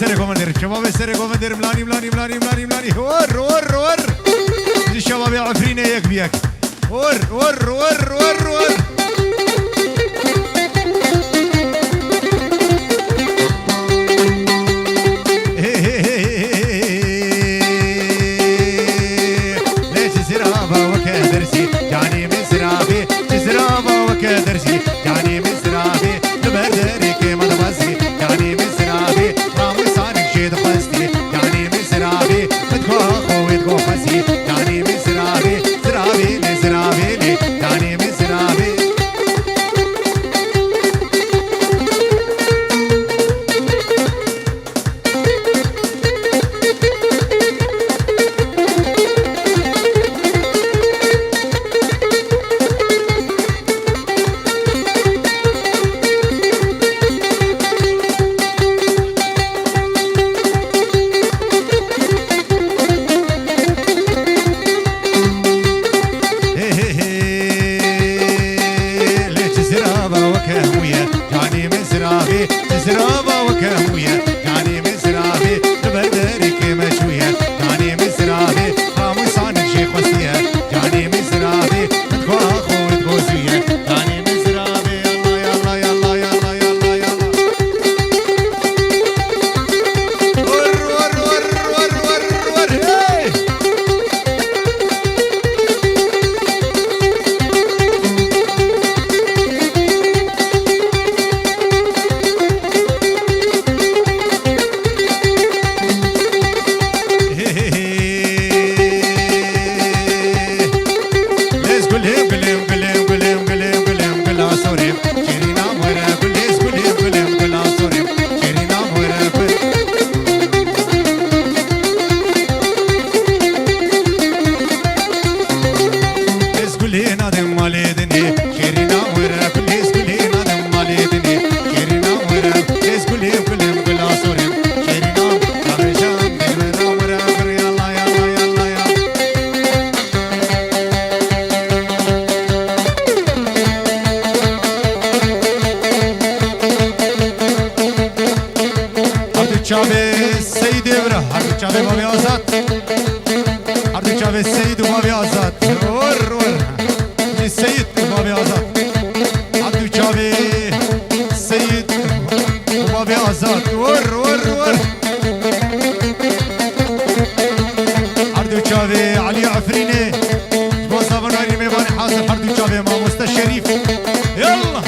سر كوماندر شباب سر كوماندر ملاني ملاني ملاني ملاني ملاني ور ور ور الشباب يا عفرينه يك بيك ور ور ور ور ور ليش زرابه وكدرسي يعني من زرابي زرابه وكدرسي يعني من زرابي تبردري كيما تبزي يعني من زرابي رامسان شيد قصدي يعني من زرابي تدخو خوي تدخو خزي يعني من زرابي زرابي لي زرابي لي يعني من زرابي زرابة وكهوية يعني من زرابي تبردري كيما شوية يعني من زرابي راموسان الشيخ وسيا يعني من زرابي تدخو اخو تدخو زوية يعني من زرابي يلا يلا يلا يلا يلا يلا ور ور ور ور ور ور هي Çave Seyid Evra, Harbi Çave Mavi Azat, Harbi Çave Seyid Mavi Azat, or or, Seyid Mavi Azat, Harbi Çave Seyid Mavi Azat, or or or, Harbi Çave Ali Afrine, Mustafa Nari Mevani Hasır, Harbi Çave Mamusta Şerif, yallah.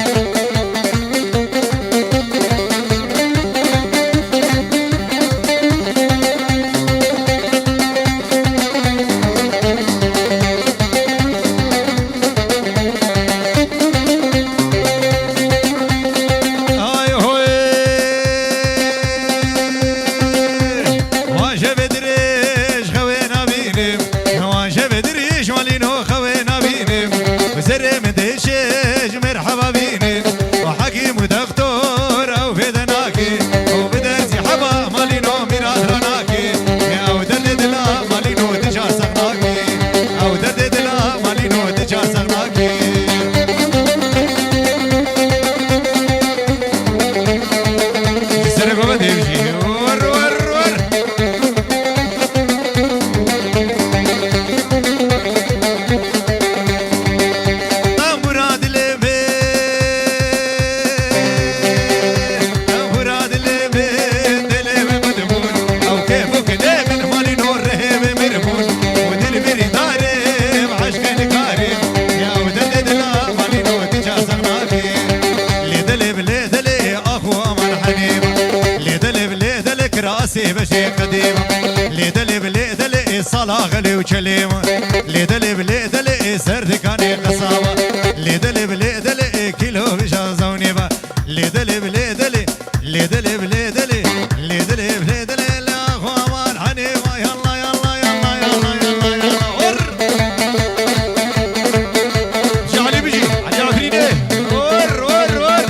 راسي بشي قديم ليدلي بليدلي صلاغلي وكليم ليدلي بليدلي سرد كاني قصابة ليدلي بليدلي كيلو بشازوني با ليدلي بليدلي ليدلي بليدلي ليدلي بليدلي لا خوان حنيفة يلا يلا يلا يلا يلا يلا ور جعلي بيجي علي عفريني ور ور ور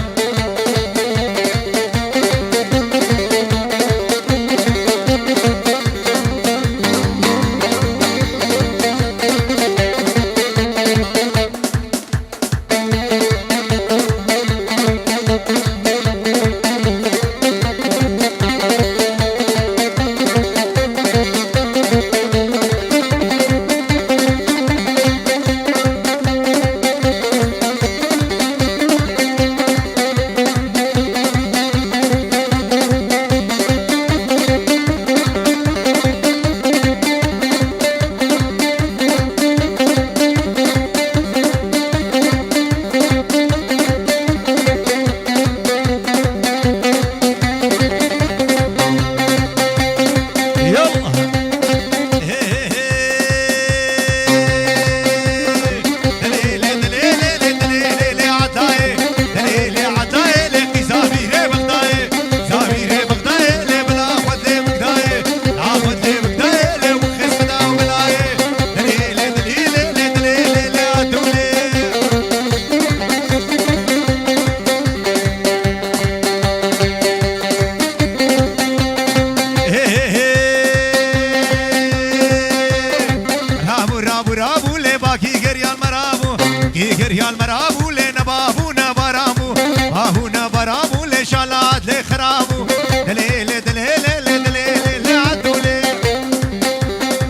يا المرابو لنبابو نبرامو هاهو نبرامو لشالات لخرامو دليل دليل دليل لعدولي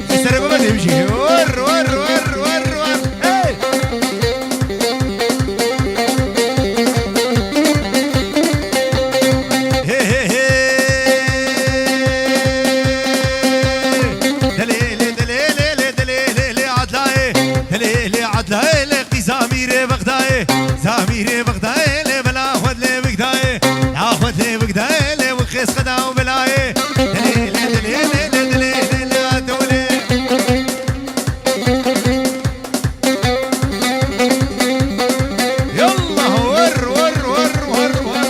يسرب ما تمشي ور ور ور ور ور هي هي هي دليل دليل دليل عدلاي دليل عدلاي زامير بغداي زامير بغداي بلا خد لي بغداي اخذ لي بغداي وخيس خدا وبلاي دليل دليل دليل دولي يلا ور ور ور ور ور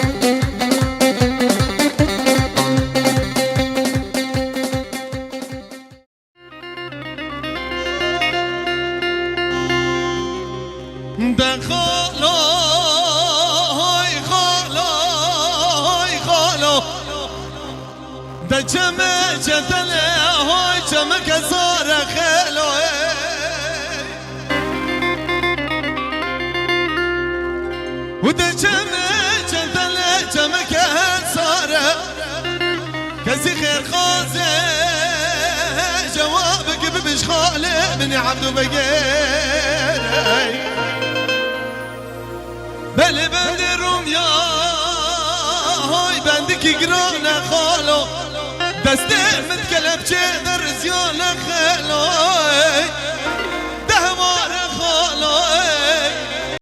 خالو هاي خالو هاي خالو ده جمع جدله هاي جمع كسار خالو وده جمع جدله جمع كسار كسي خير خازي جوابك بمشغاله من عبدو بقير بله بندرم يا هاي بندکی گرانه خالو دسته متکلب چه در زیانه